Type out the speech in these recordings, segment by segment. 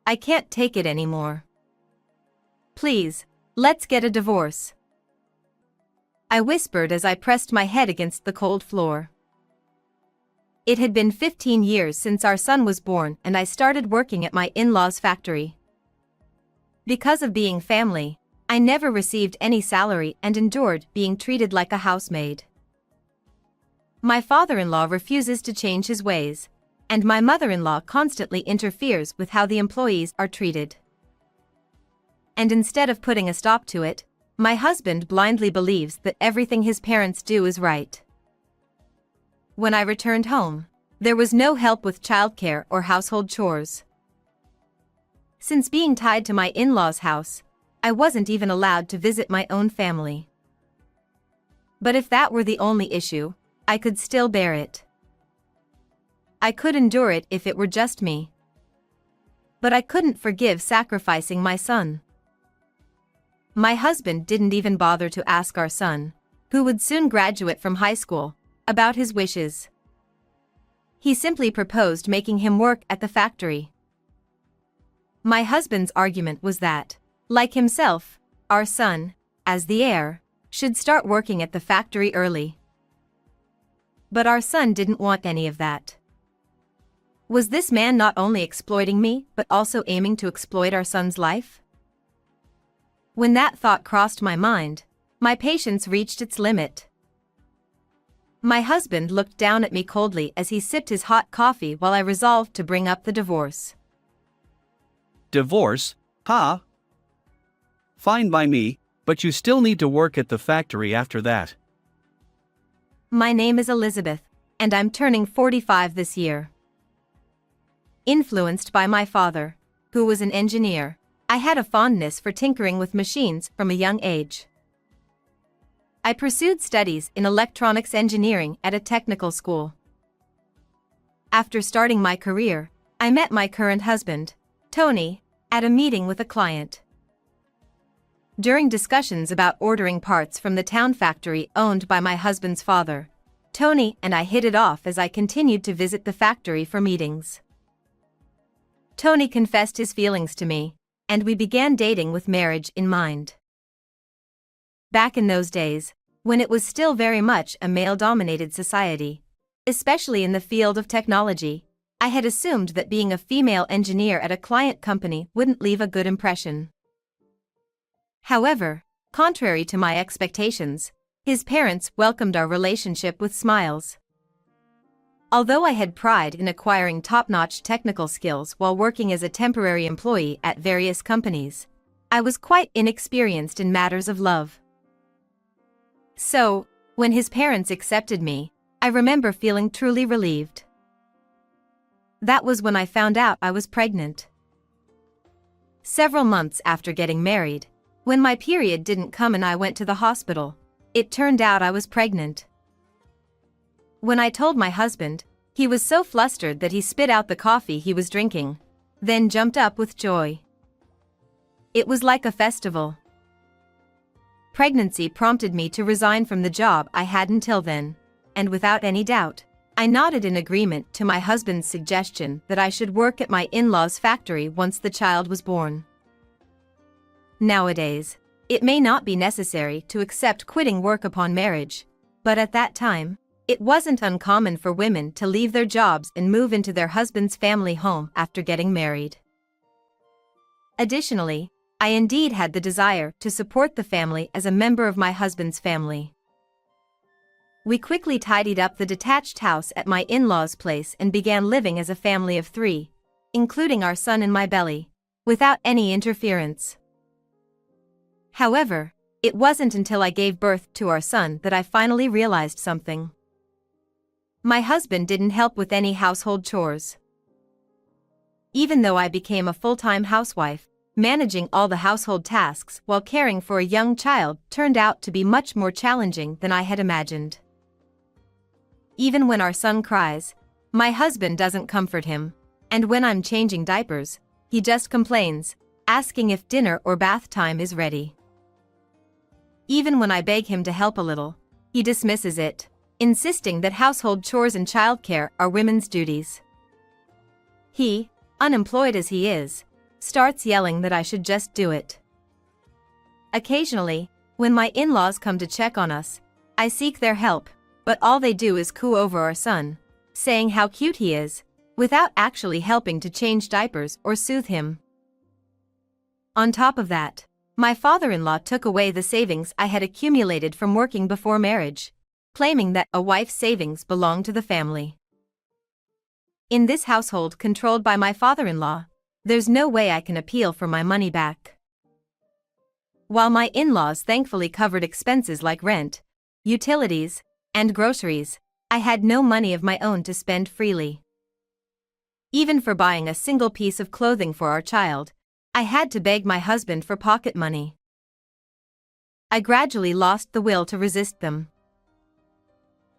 I can't take it anymore. Please, let's get a divorce. I whispered as I pressed my head against the cold floor. It had been 15 years since our son was born and I started working at my in-laws' factory. Because of being family, I never received any salary and endured being treated like a housemaid. My father-in-law refuses to change his ways, and my mother-in-law constantly interferes with how the employees are treated. And instead of putting a stop to it, my husband blindly believes that everything his parents do is right. When I returned home, there was no help with childcare or household chores. Since being tied to my in-laws' house, I wasn't even allowed to visit my own family. But if that were the only issue, I could still bear it. I could endure it if it were just me. But I couldn't forgive sacrificing my son. My husband didn't even bother to ask our son, who would soon graduate from high school, about his wishes. He simply proposed making him work at the factory. My husband's argument was that, like himself, our son, as the heir, should start working at the factory early. But our son didn't want any of that. Was this man not only exploiting me but also aiming to exploit our son's life? When that thought crossed my mind, my patience reached its limit. My husband looked down at me coldly as he sipped his hot coffee while I resolved to bring up the divorce. Divorce, huh? Fine by me, but you still need to work at the factory after that. My name is Elizabeth, and I'm turning 45 this year. Influenced by my father, who was an engineer, I had a fondness for tinkering with machines from a young age. I pursued studies in electronics engineering at a technical school. After starting my career, I met my current husband, Tony, at a meeting with a client. During discussions about ordering parts from the town factory owned by my husband's father, Tony and I hit it off as I continued to visit the factory for meetings. Tony confessed his feelings to me, and we began dating with marriage in mind. Back in those days, when it was still very much a male-dominated society, especially in the field of technology, I had assumed that being a female engineer at a client company wouldn't leave a good impression. However, contrary to my expectations, his parents welcomed our relationship with smiles. Although I had pride in acquiring top-notch technical skills while working as a temporary employee at various companies, I was quite inexperienced in matters of love. So, when his parents accepted me, I remember feeling truly relieved. That was when I found out I was pregnant. Several months after getting married, when my period didn't come and I went to the hospital, it turned out I was pregnant. When I told my husband, he was so flustered that he spit out the coffee he was drinking, then jumped up with joy. It was like a festival. Pregnancy prompted me to resign from the job I had until then, and without any doubt, I nodded in agreement to my husband's suggestion that I should work at my in-laws' factory once the child was born. Nowadays, it may not be necessary to accept quitting work upon marriage, but at that time, it wasn't uncommon for women to leave their jobs and move into their husband's family home after getting married. Additionally, I indeed had the desire to support the family as a member of my husband's family. We quickly tidied up the detached house at my in-laws' place and began living as a family of 3, including our son in my belly, without any interference. However, it wasn't until I gave birth to our son that I finally realized something. My husband didn't help with any household chores. Even though I became a full-time housewife, managing all the household tasks while caring for a young child turned out to be much more challenging than I had imagined. Even when our son cries, my husband doesn't comfort him, and when I'm changing diapers, he just complains, asking if dinner or bath time is ready. Even when I beg him to help a little, he dismisses it, insisting that household chores and childcare are women's duties. He, unemployed as he is, starts yelling that I should just do it. Occasionally, when my in-laws come to check on us, I seek their help, but all they do is coo over our son, saying how cute he is, without actually helping to change diapers or soothe him. On top of that, my father-in-law took away the savings I had accumulated from working before marriage, claiming that a wife's savings belong to the family. In this household controlled by my father-in-law, there's no way I can appeal for my money back. While my in-laws thankfully covered expenses like rent, utilities, and groceries, I had no money of my own to spend freely. Even for buying a single piece of clothing for our child, I had to beg my husband for pocket money. I gradually lost the will to resist them.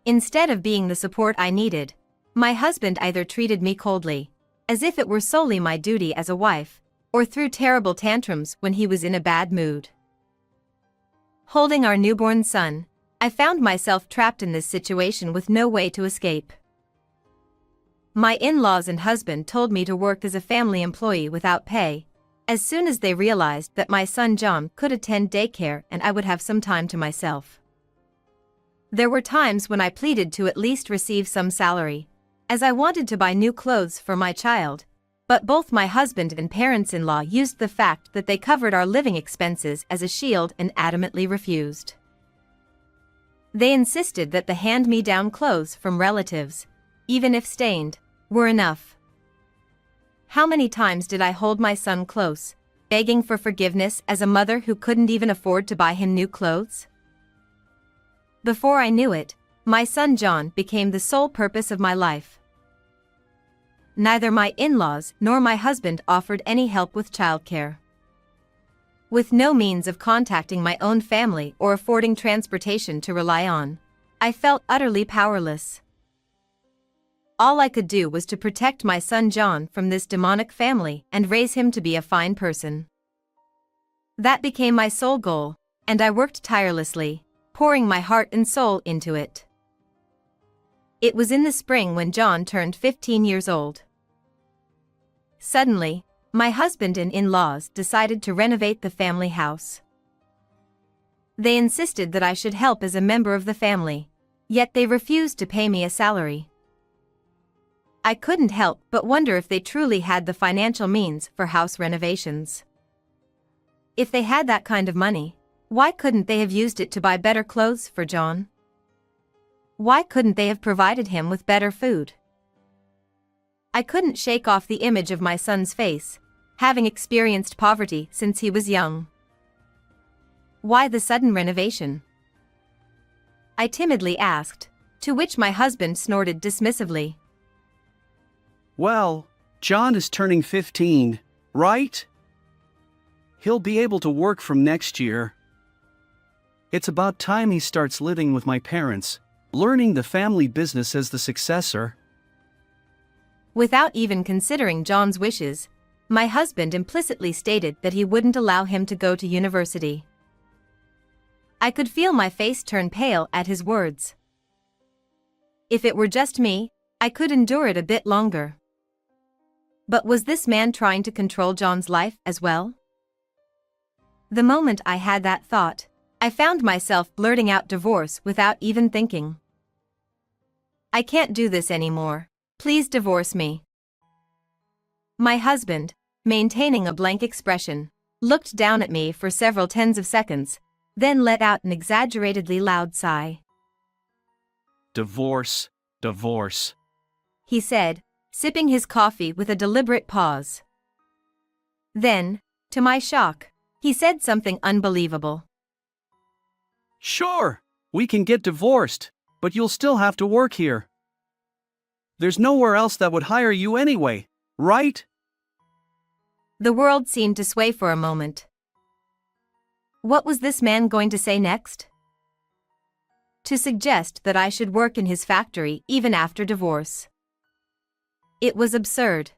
Instead of being the support I needed, my husband either treated me coldly, as if it were solely my duty as a wife, or threw terrible tantrums when he was in a bad mood. Holding our newborn son, I found myself trapped in this situation with no way to escape. My in-laws and husband told me to work as a family employee without pay, as soon as they realized that my son John could attend daycare and I would have some time to myself. There were times when I pleaded to at least receive some salary, as I wanted to buy new clothes for my child, but both my husband and parents-in-law used the fact that they covered our living expenses as a shield and adamantly refused. They insisted that the hand-me-down clothes from relatives, even if stained, were enough. How many times did I hold my son close, begging for forgiveness as a mother who couldn't even afford to buy him new clothes? Before I knew it, my son John became the sole purpose of my life. Neither my in-laws nor my husband offered any help with childcare. With no means of contacting my own family or affording transportation to rely on, I felt utterly powerless. All I could do was to protect my son John from this demonic family and raise him to be a fine person. That became my sole goal, and I worked tirelessly, pouring my heart and soul into it. It was in the spring when John turned 15 years old. Suddenly, my husband and in-laws decided to renovate the family house. They insisted that I should help as a member of the family, yet they refused to pay me a salary. I couldn't help but wonder if they truly had the financial means for house renovations. If they had that kind of money, why couldn't they have used it to buy better clothes for John? Why couldn't they have provided him with better food? I couldn't shake off the image of my son's face, having experienced poverty since he was young. Why the sudden renovation? I timidly asked, to which my husband snorted dismissively. Well, John is turning 15, right? He'll be able to work from next year. It's about time he starts living with my parents, learning the family business as the successor. Without even considering John's wishes, my husband implicitly stated that he wouldn't allow him to go to university. I could feel my face turn pale at his words. If it were just me, I could endure it a bit longer. But was this man trying to control John's life as well? The moment I had that thought, I found myself blurting out divorce without even thinking. I can't do this anymore. Please divorce me. My husband, maintaining a blank expression, looked down at me for several tens of seconds, then let out an exaggeratedly loud sigh. Divorce, divorce, he said, sipping his coffee with a deliberate pause. Then, to my shock, he said something unbelievable. Sure, we can get divorced, but you'll still have to work here. There's nowhere else that would hire you anyway, right? The world seemed to sway for a moment. What was this man going to say next? To suggest that I should work in his factory even after divorce. It was absurd.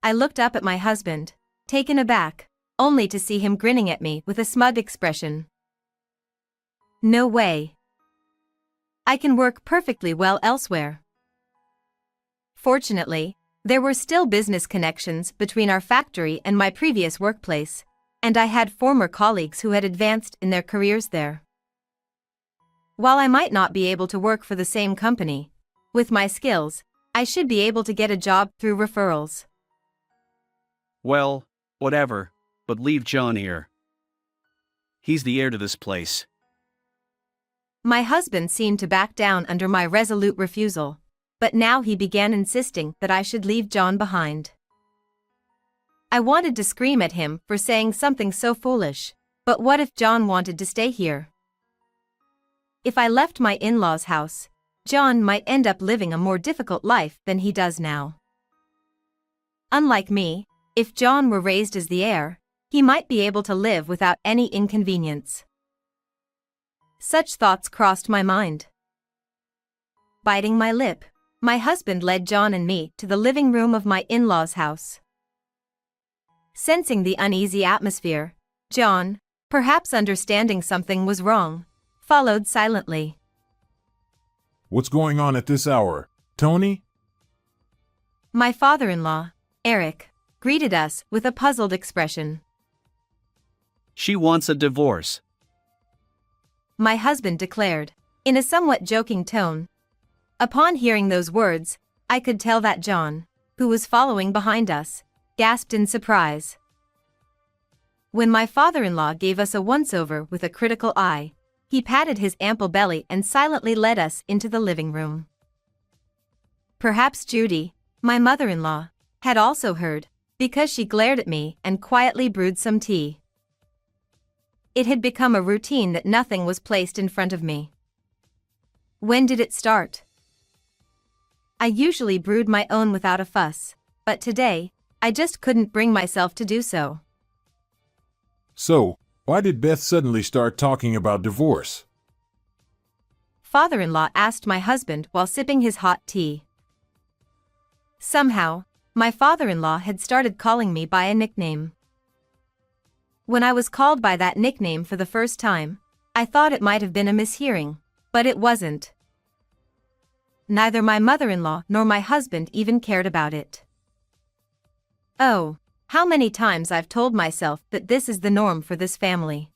I looked up at my husband, taken aback, only to see him grinning at me with a smug expression. No way. I can work perfectly well elsewhere. Fortunately, There were still business connections between our factory and my previous workplace, and I had former colleagues who had advanced in their careers there. While I might not be able to work for the same company, with my skills, I should be able to get a job through referrals. Well, whatever, but leave John here. He's the heir to this place. My husband seemed to back down under my resolute refusal, but now he began insisting that I should leave John behind. I wanted to scream at him for saying something so foolish, but what if John wanted to stay here? If I left my in-laws' house, John might end up living a more difficult life than he does now. Unlike me, if John were raised as the heir, he might be able to live without any inconvenience. Such thoughts crossed my mind. Biting my lip, my husband led John and me to the living room of my in-laws' house. Sensing the uneasy atmosphere, John, perhaps understanding something was wrong, followed silently. What's going on at this hour, Tony? My father-in-law, Eric, greeted us with a puzzled expression. She wants a divorce. My husband declared, in a somewhat joking tone. Upon hearing those words, I could tell that John, who was following behind us, gasped in surprise. When my father-in-law gave us a once-over with a critical eye, he patted his ample belly and silently led us into the living room. Perhaps Judy, my mother-in-law, had also heard, because she glared at me and quietly brewed some tea. It had become a routine that nothing was placed in front of me. When did it start? I usually brewed my own without a fuss, but today, I just couldn't bring myself to do so. So, why did Beth suddenly start talking about divorce? Father-in-law asked my husband while sipping his hot tea. Somehow, my father-in-law had started calling me by a nickname. When I was called by that nickname for the first time, I thought it might have been a mishearing, but it wasn't. Neither my mother-in-law nor my husband even cared about it. Oh, how many times I've told myself that this is the norm for this family.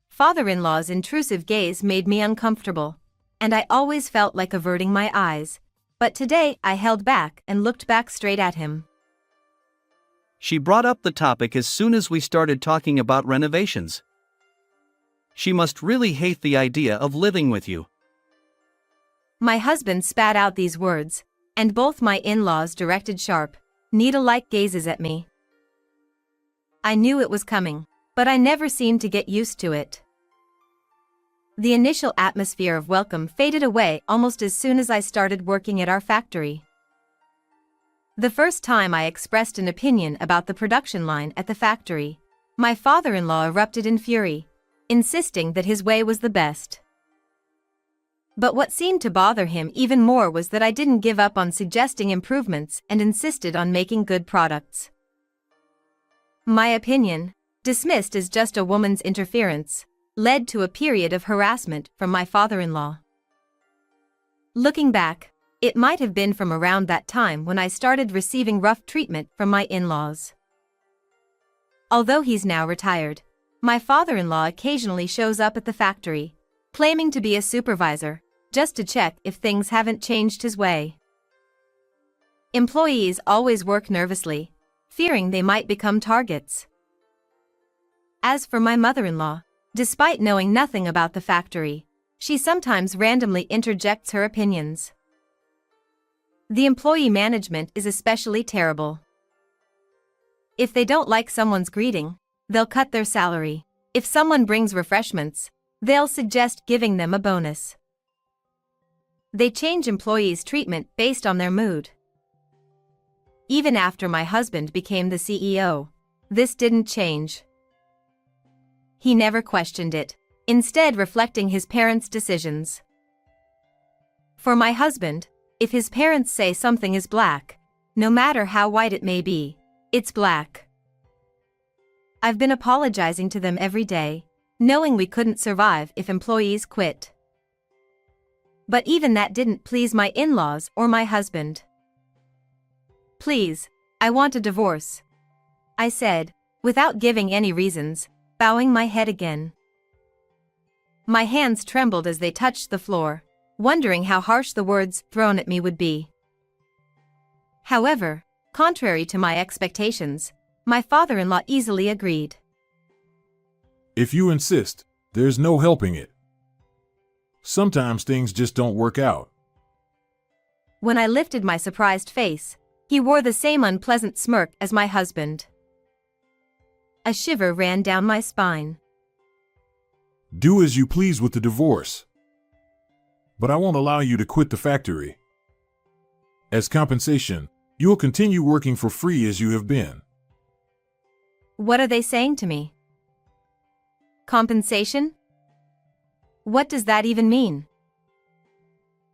Father-in-law's intrusive gaze made me uncomfortable, and I always felt like averting my eyes, but today I held back and looked back straight at him. She brought up the topic as soon as we started talking about renovations. She must really hate the idea of living with you. My husband spat out these words, and both my in-laws directed sharp, needle-like gazes at me. I knew it was coming, but I never seemed to get used to it. The initial atmosphere of welcome faded away almost as soon as I started working at our factory. The first time I expressed an opinion about the production line at the factory, my father-in-law erupted in fury, insisting that his way was the best. But what seemed to bother him even more was that I didn't give up on suggesting improvements and insisted on making good products. My opinion, dismissed as just a woman's interference, led to a period of harassment from my father-in-law. Looking back, it might have been from around that time when I started receiving rough treatment from my in-laws. Although he's now retired, my father-in-law occasionally shows up at the factory, claiming to be a supervisor, just to check if things haven't changed his way. Employees always work nervously, fearing they might become targets. As for my mother-in-law, despite knowing nothing about the factory, she sometimes randomly interjects her opinions. The employee management is especially terrible. If they don't like someone's greeting, they'll cut their salary. If someone brings refreshments, they'll suggest giving them a bonus. They change employees' treatment based on their mood. Even after my husband became the CEO, this didn't change. He never questioned it, instead reflecting his parents' decisions. For my husband, if his parents say something is black, no matter how white it may be, it's black. I've been apologizing to them every day, knowing we couldn't survive if employees quit. But even that didn't please my in-laws or my husband. Please, I want a divorce, I said, without giving any reasons, bowing my head again. My hands trembled as they touched the floor, wondering how harsh the words thrown at me would be. However, contrary to my expectations, my father-in-law easily agreed. If you insist, there's no helping it. Sometimes things just don't work out. When I lifted my surprised face, he wore the same unpleasant smirk as my husband. A shiver ran down my spine. Do as you please with the divorce. But I won't allow you to quit the factory. As compensation, you will continue working for free as you have been. What are they saying to me? Compensation? What does that even mean?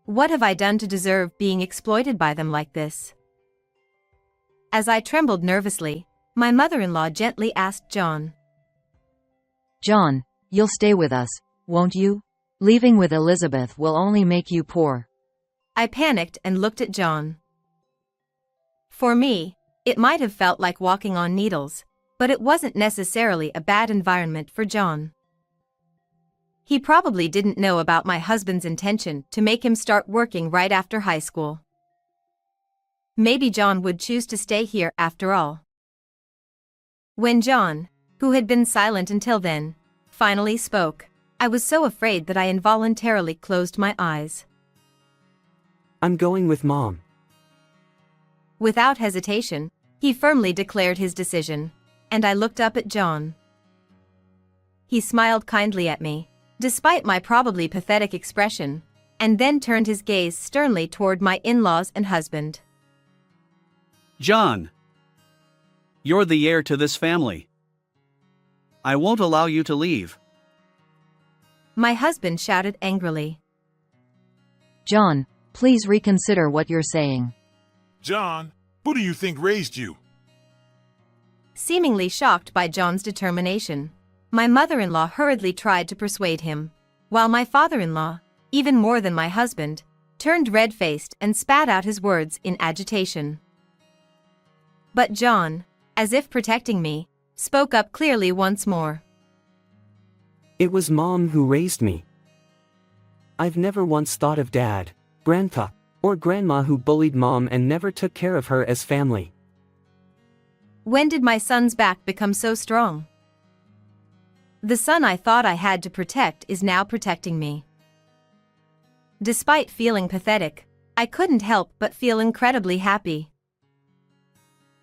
What have I done to deserve being exploited by them like this? As I trembled nervously, my mother-in-law gently asked John. John, you'll stay with us, won't you? Leaving with Elizabeth will only make you poor. I panicked and looked at John. For me, it might have felt like walking on needles, but it wasn't necessarily a bad environment for John. He probably didn't know about my husband's intention to make him start working right after high school. Maybe John would choose to stay here after all. When John, who had been silent until then, finally spoke, I was so afraid that I involuntarily closed my eyes. I'm going with Mom. Without hesitation, he firmly declared his decision, and I looked up at John. He smiled kindly at me, despite my probably pathetic expression, and then turned his gaze sternly toward my in-laws and husband. John, you're the heir to this family. I won't allow you to leave. My husband shouted angrily. John, please reconsider what you're saying. John, who do you think raised you? Seemingly shocked by John's determination, my mother-in-law hurriedly tried to persuade him, while my father-in-law, even more than my husband, turned red-faced and spat out his words in agitation. But John, as if protecting me, spoke up clearly once more. It was Mom who raised me. I've never once thought of Dad, Grandpa, or Grandma who bullied Mom and never took care of her as family. When did my son's back become so strong? The son I thought I had to protect is now protecting me. Despite feeling pathetic, I couldn't help but feel incredibly happy.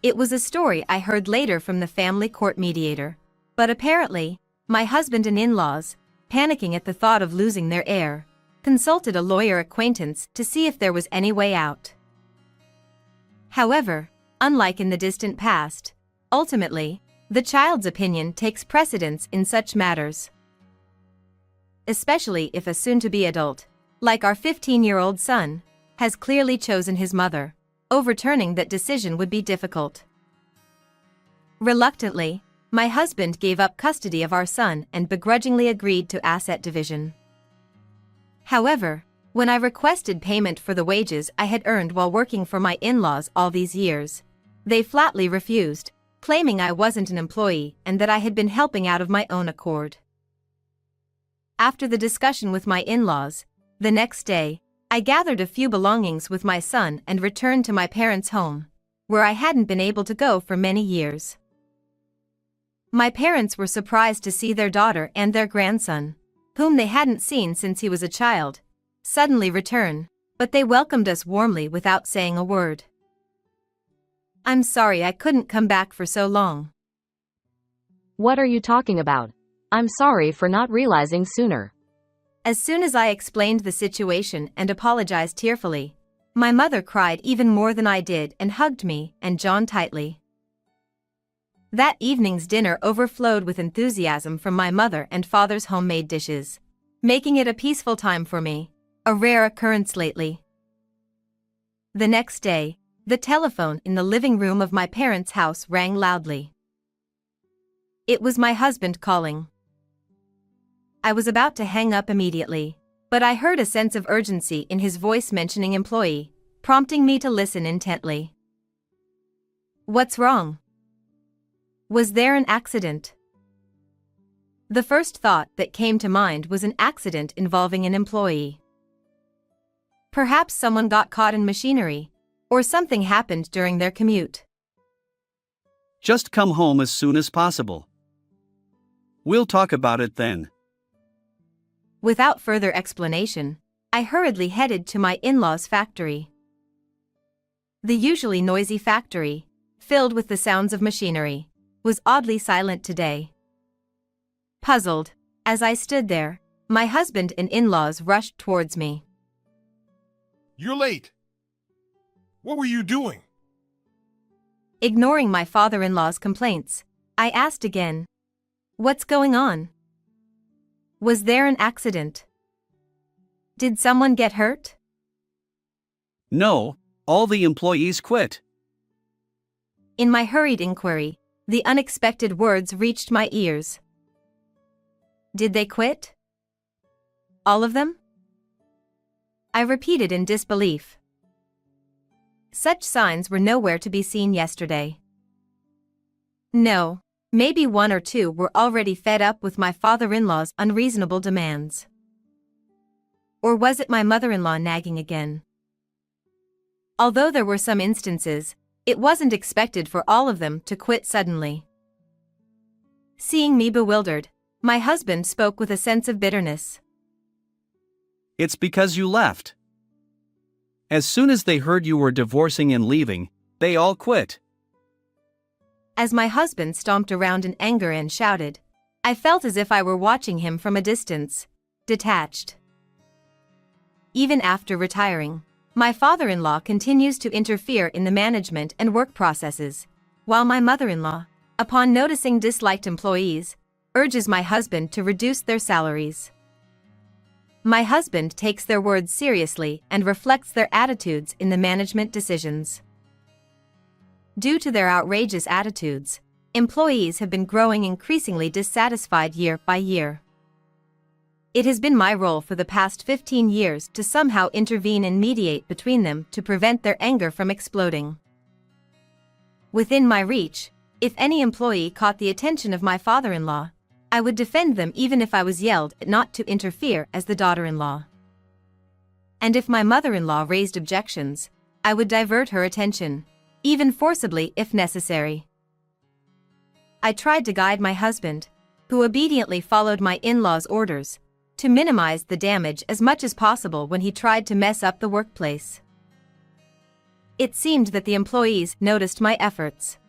It was a story I heard later from the family court mediator, but apparently, my husband and in-laws, panicking at the thought of losing their heir, consulted a lawyer acquaintance to see if there was any way out. However, unlike in the distant past, ultimately, the child's opinion takes precedence in such matters. Especially if a soon-to-be adult, like our 15-year-old son, has clearly chosen his mother, overturning that decision would be difficult. Reluctantly, my husband gave up custody of our son and begrudgingly agreed to asset division. However, when I requested payment for the wages I had earned while working for my in-laws all these years, they flatly refused, claiming I wasn't an employee and that I had been helping out of my own accord. After the discussion with my in-laws, the next day, I gathered a few belongings with my son and returned to my parents' home, where I hadn't been able to go for many years. My parents were surprised to see their daughter and their grandson, whom they hadn't seen since he was a child, suddenly return, but they welcomed us warmly without saying a word. I'm sorry I couldn't come back for so long. What are you talking about? I'm sorry for not realizing sooner. As soon as I explained the situation and apologized tearfully, my mother cried even more than I did and hugged me and John tightly. That evening's dinner overflowed with enthusiasm from my mother and father's homemade dishes, making it a peaceful time for me, a rare occurrence lately. The next day, the telephone in the living room of my parents' house rang loudly. It was my husband calling. I was about to hang up immediately, but I heard a sense of urgency in his voice mentioning employee, prompting me to listen intently. What's wrong? Was there an accident? The first thought that came to mind was an accident involving an employee. Perhaps someone got caught in machinery, or something happened during their commute. Just come home as soon as possible. We'll talk about it then. Without further explanation, I hurriedly headed to my in-laws' factory. The usually noisy factory, filled with the sounds of machinery, was oddly silent today. Puzzled, as I stood there, my husband and in-laws rushed towards me. You're late. What were you doing? Ignoring my father-in-law's complaints, I asked again, "What's going on? Was there an accident? Did someone get hurt?" No, all the employees quit. In my hurried inquiry, the unexpected words reached my ears. Did they quit? All of them? I repeated in disbelief. Such signs were nowhere to be seen yesterday. No, maybe one or two were already fed up with my father-in-law's unreasonable demands. Or was it my mother-in-law nagging again? Although there were some instances, it wasn't expected for all of them to quit suddenly. Seeing me bewildered, my husband spoke with a sense of bitterness. It's because you left. As soon as they heard you were divorcing and leaving, they all quit. As my husband stomped around in anger and shouted, I felt as if I were watching him from a distance, detached. Even after retiring, my father-in-law continues to interfere in the management and work processes, while my mother-in-law, upon noticing disliked employees, urges my husband to reduce their salaries. My husband takes their words seriously and reflects their attitudes in the management decisions. Due to their outrageous attitudes, employees have been growing increasingly dissatisfied year by year. It has been my role for the past 15 years to somehow intervene and mediate between them to prevent their anger from exploding. Within my reach, if any employee caught the attention of my father-in-law, I would defend them even if I was yelled at not to interfere as the daughter-in-law. And if my mother-in-law raised objections, I would divert her attention, even forcibly if necessary. I tried to guide my husband, who obediently followed my in-laws' orders, to minimize the damage as much as possible when he tried to mess up the workplace. It seemed that the employees noticed my efforts.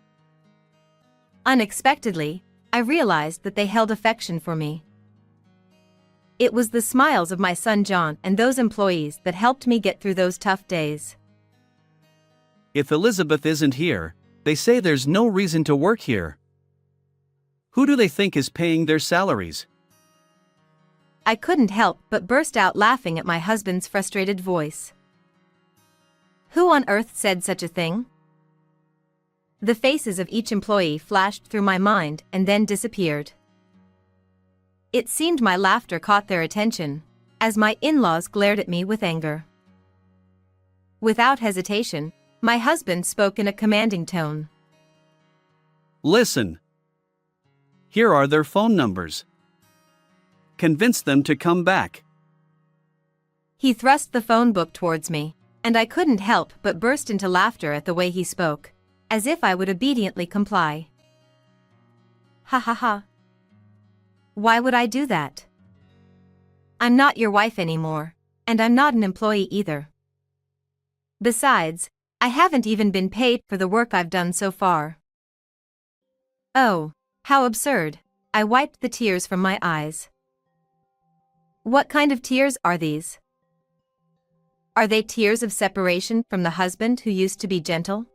Unexpectedly, I realized that they held affection for me. It was the smiles of my son John and those employees that helped me get through those tough days. If Elizabeth isn't here, they say there's no reason to work here. Who do they think is paying their salaries? I couldn't help but burst out laughing at my husband's frustrated voice. Who on earth said such a thing? The faces of each employee flashed through my mind and then disappeared. It seemed my laughter caught their attention, as my in-laws glared at me with anger. Without hesitation, my husband spoke in a commanding tone. Listen. Here are their phone numbers. Convince them to come back. He thrust the phone book towards me, and I couldn't help but burst into laughter at the way he spoke, as if I would obediently comply. Ha ha ha. Why would I do that? I'm not your wife anymore, and I'm not an employee either. Besides, I haven't even been paid for the work I've done so far. Oh, how absurd. I wiped the tears from my eyes. What kind of tears are these? Are they tears of separation from the husband who used to be gentle?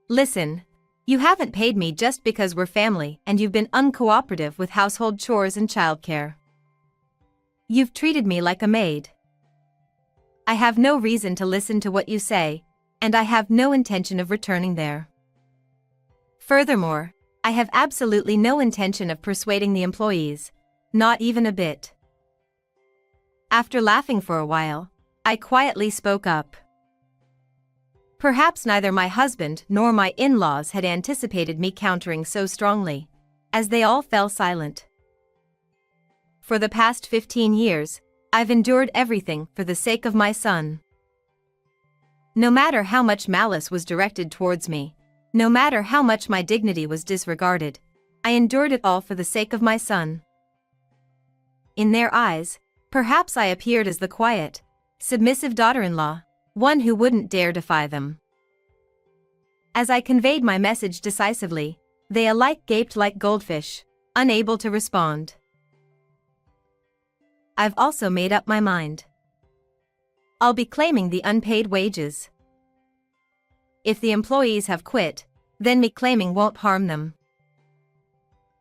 Listen, you haven't paid me just because we're family and you've been uncooperative with household chores and childcare. You've treated me like a maid. I have no reason to listen to what you say, and I have no intention of returning there. Furthermore, I have absolutely no intention of persuading the employees, not even a bit. After laughing for a while, I quietly spoke up. Perhaps neither my husband nor my in-laws had anticipated me countering so strongly, as they all fell silent. For the past 15 years, I've endured everything for the sake of my son. No matter how much malice was directed towards me, no matter how much my dignity was disregarded, I endured it all for the sake of my son. In their eyes, perhaps I appeared as the quiet, submissive daughter-in-law, one who wouldn't dare defy them. As I conveyed my message decisively, they alike gaped like goldfish, unable to respond. I've also made up my mind. I'll be claiming the unpaid wages. If the employees have quit, then me claiming won't harm them.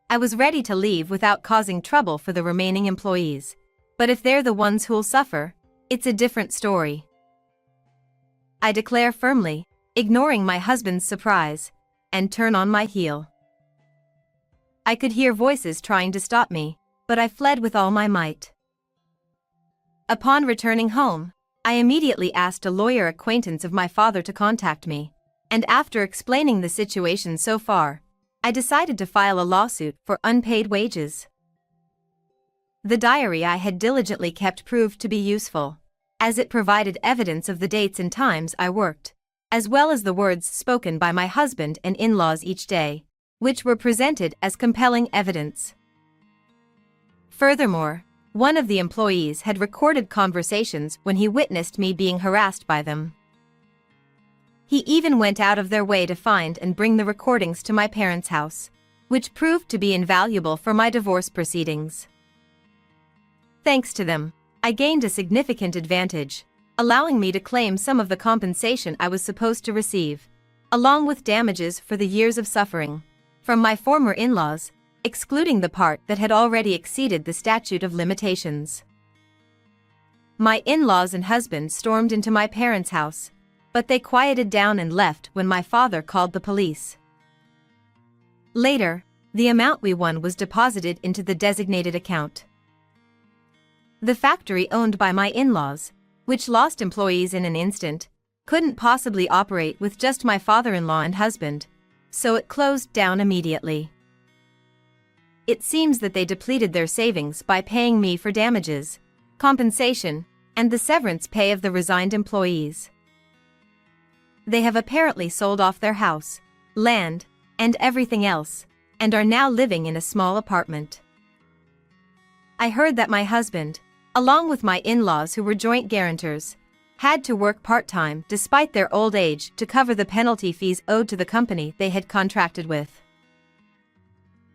I was ready to leave without causing trouble for the remaining employees, but if they're the ones who'll suffer, it's a different story. I declare firmly, ignoring my husband's surprise, and turn on my heel. I could hear voices trying to stop me, but I fled with all my might. Upon returning home, I immediately asked a lawyer acquaintance of my father to contact me, and after explaining the situation so far, I decided to file a lawsuit for unpaid wages. The diary I had diligently kept proved to be useful, as it provided evidence of the dates and times I worked, as well as the words spoken by my husband and in-laws each day, which were presented as compelling evidence. Furthermore, one of the employees had recorded conversations when he witnessed me being harassed by them. He even went out of their way to find and bring the recordings to my parents' house, which proved to be invaluable for my divorce proceedings. Thanks to them, I gained a significant advantage, allowing me to claim some of the compensation I was supposed to receive, along with damages for the years of suffering, from my former in-laws, excluding the part that had already exceeded the statute of limitations. My in-laws and husband stormed into my parents' house, but they quieted down and left when my father called the police. Later, the amount we won was deposited into the designated account. The factory owned by my in-laws, which lost employees in an instant, couldn't possibly operate with just my father-in-law and husband, so it closed down immediately. It seems that they depleted their savings by paying me for damages, compensation, and the severance pay of the resigned employees. They have apparently sold off their house, land, and everything else, and are now living in a small apartment. I heard that my husband, along with my in-laws who were joint guarantors, had to work part-time despite their old age to cover the penalty fees owed to the company they had contracted with.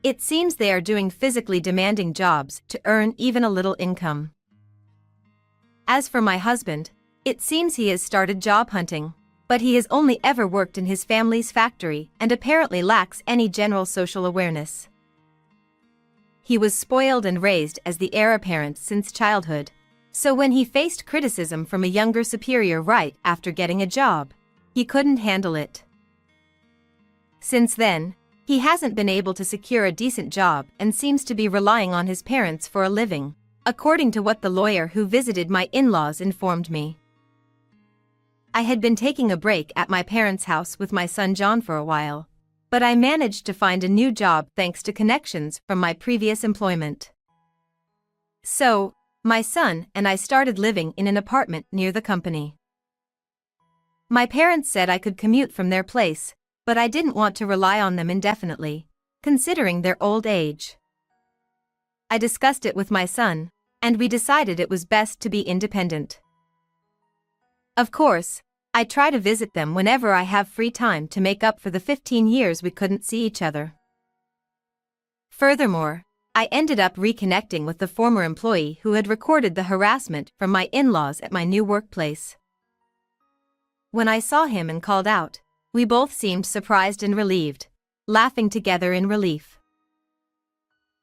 It seems they are doing physically demanding jobs to earn even a little income. As for my husband, it seems he has started job hunting, but he has only ever worked in his family's factory and apparently lacks any general social awareness. He was spoiled and raised as the heir apparent since childhood, so when he faced criticism from a younger superior right after getting a job, he couldn't handle it. Since then, he hasn't been able to secure a decent job and seems to be relying on his parents for a living, according to what the lawyer who visited my in-laws informed me. I had been taking a break at my parents' house with my son John for a while, but I managed to find a new job thanks to connections from my previous employment. So, my son and I started living in an apartment near the company. My parents said I could commute from their place, but I didn't want to rely on them indefinitely, considering their old age. I discussed it with my son, and we decided it was best to be independent. Of course, I try to visit them whenever I have free time to make up for the 15 years we couldn't see each other. Furthermore, I ended up reconnecting with the former employee who had recorded the harassment from my in-laws at my new workplace. When I saw him and called out, we both seemed surprised and relieved, laughing together in relief.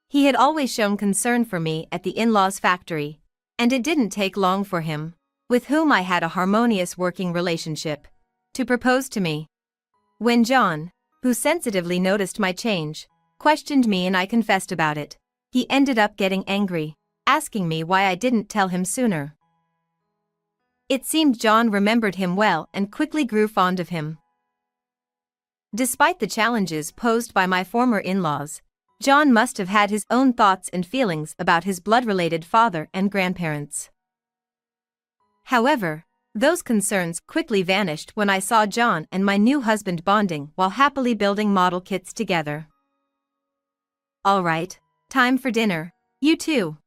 He had always shown concern for me at the in-laws' factory, and it didn't take long for him, with whom I had a harmonious working relationship, to propose to me. When John, who sensitively noticed my change, questioned me and I confessed about it, he ended up getting angry, asking me why I didn't tell him sooner. It seemed John remembered him well and quickly grew fond of him. Despite the challenges posed by my former in-laws, John must have had his own thoughts and feelings about his blood-related father and grandparents. However, those concerns quickly vanished when I saw John and my new husband bonding while happily building model kits together. "All right, time for dinner, you two,"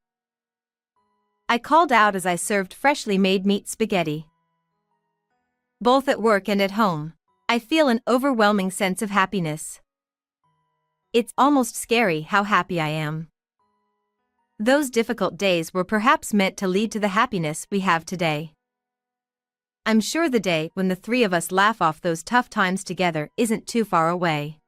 I called out as I served freshly made meat spaghetti. Both at work and at home, I feel an overwhelming sense of happiness. It's almost scary how happy I am. Those difficult days were perhaps meant to lead to the happiness we have today. I'm sure the day when the three of us laugh off those tough times together isn't too far away.